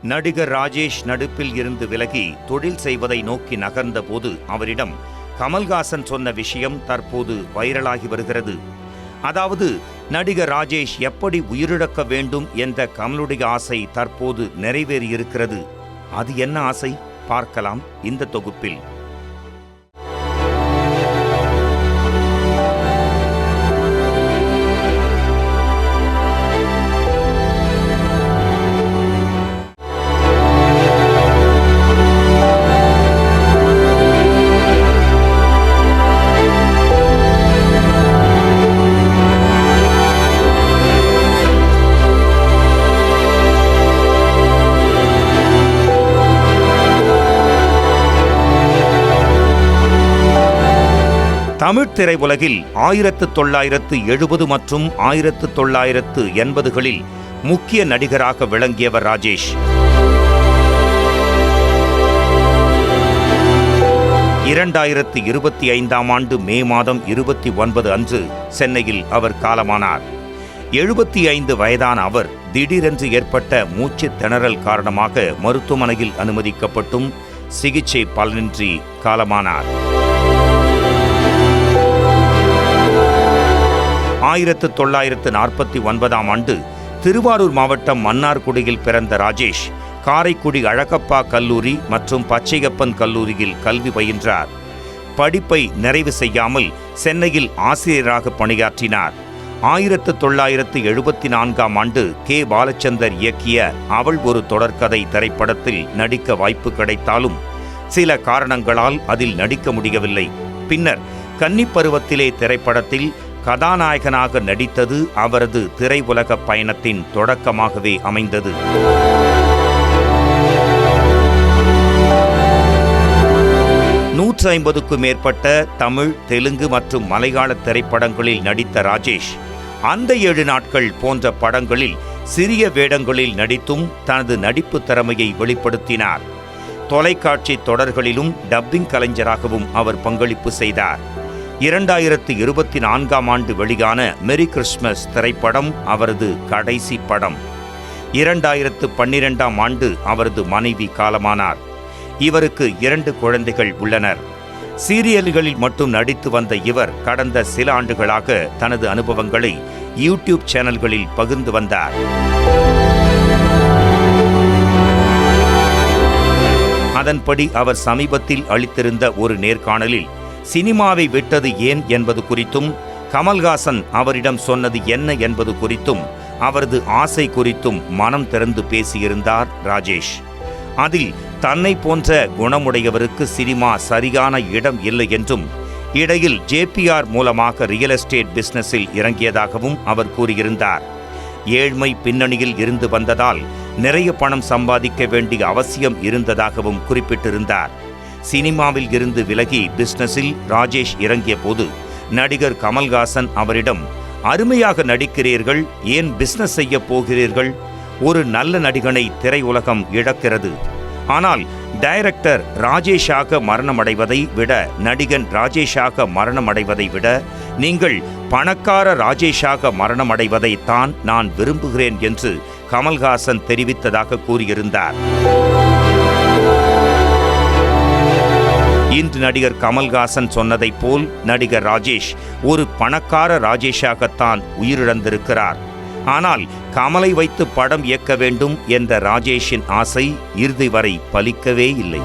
நடிகர் ராஜேஷ் நடிப்பில் இருந்து விலகி தொழில் செய்வதை நோக்கி நகர்ந்த போது அவரிடம் கமல்ஹாசன் சொன்ன விஷயம் தற்போது வைரலாகி வருகிறது. அதாவது நடிகர் ராஜேஷ் எப்படி உயிரிழக்க வேண்டும் என்ற கமலுடைய ஆசை தற்போது நிறைவேறியிருக்கிறது. அது என்ன ஆசை பார்க்கலாம் இந்த தொகுப்பில். தமிழ் திரையுலகில் 1970 மற்றும் 1980களில் முக்கிய நடிகராக விளங்கியவர் ராஜேஷ். 2025ஆம் ஆண்டு மே மாதம் 29 அன்று சென்னையில் அவர் காலமானார். 75 வயதான அவர் திடீரென்று ஏற்பட்ட மூச்சுத் திணறல் காரணமாக மருத்துவமனையில் அனுமதிக்கப்பட்டும் சிகிச்சை பலனின்றி காலமானார். 1949ஆம் ஆண்டு திருவாரூர் மாவட்டம் மன்னார்குடியில் பிறந்த ராஜேஷ் காரைக்குடி அழகப்பா கல்லூரி மற்றும் பச்சையப்பன் கல்லூரியில் கல்வி பயின்றார். படிப்பை நிறைவு செய்யாமல் சென்னையில் ஆசிரியராக பணியாற்றினார். 1974ஆம் ஆண்டு கே. பாலச்சந்தர் இயக்கிய அவள் ஒரு தொடர்கதை திரைப்படத்தில் நடிக்க வாய்ப்பு கிடைத்தாலும் சில காரணங்களால் அதில் நடிக்க முடியவில்லை. பின்னர் கன்னிப்பருவத்திலே திரைப்படத்தில் கதாநாயகனாக நடித்தது அவரது திரையுலக பயணத்தின் தொடக்கமாகவே அமைந்தது. நூற்று 150க்கும் மேற்பட்ட தமிழ், தெலுங்கு மற்றும் மலையாள திரைப்படங்களில் நடித்த ராஜேஷ் அந்த 7 நாட்கள் போன்ற படங்களில் சிறிய வேடங்களில் நடித்தும் தனது நடிப்பு திறமையை வெளிப்படுத்தினார். தொலைக்காட்சி தொடர்களிலும் டப்பிங் கலைஞராகவும் அவர் பங்களிப்பு செய்தார். 2024ஆம் ஆண்டு வெளியான மெரி கிறிஸ்மஸ் திரைப்படம் அவரது கடைசி படம். 2012ஆம் ஆண்டு அவரது மனைவி காலமானார். இவருக்கு 2 குழந்தைகள் உள்ளனர். சீரியல்களில் மட்டும் நடித்து வந்த இவர் கடந்த சில ஆண்டுகளாக தனது அனுபவங்களை யூடியூப் சேனல்களில் பகிர்ந்து வந்தார். அதன்படி அவர் சமீபத்தில் அளித்திருந்த ஒரு நேர்காணலில் சினிமாவை விட்டது ஏன் என்பது குறித்தும், கமல்ஹாசன் அவரிடம் சொன்னது என்ன என்பது குறித்தும், அவரது ஆசை குறித்தும் மனம் திறந்து பேசியிருந்தார் ராஜேஷ். அதில் தன்னை போன்ற குணமுடையவருக்கு சினிமா சரியான இடம் இல்லை என்றும், இடையில் JPR மூலமாக ரியல் எஸ்டேட் பிசினஸில் இறங்கியதாகவும் அவர் கூறியிருந்தார். ஏழ்மை பின்னணியில் இருந்து வந்ததால் நிறைய பணம் சம்பாதிக்க வேண்டிய அவசியம் இருந்ததாகவும் குறிப்பிட்டிருந்தார். சினிமாவில் இருந்து விலகி பிசினஸில் ராஜேஷ் இறங்கிய போது நடிகர் கமல்ஹாசன் அவரிடம், அருமையாக நடிக்கிறீர்கள், ஏன் பிசினஸ் செய்ய போகிறீர்கள்? ஒரு நல்ல நடிகனை திரையுலகம் இழக்கிறது. ஆனால் டைரக்டர் ராஜேஷாக மரணமடைவதை விட, நடிகன் ராஜேஷாக மரணமடைவதை விட நீங்கள் பணக்கார ராஜேஷாக மரணமடைவதைத்தான் நான் விரும்புகிறேன் என்று கமல்ஹாசன் தெரிவித்ததாக கூறியிருந்தார். இன்று நடிகர் கமல்ஹாசன் சொன்னதைப் போல் நடிகர் ராஜேஷ் ஒரு பணக்கார ராஜேஷாகத்தான் உயிரிழந்திருக்கிறார். ஆனால் கமலை வைத்து படம் இயக்க வேண்டும் என்ற ராஜேஷின் ஆசை இறுதி வரை பலிக்கவே இல்லை.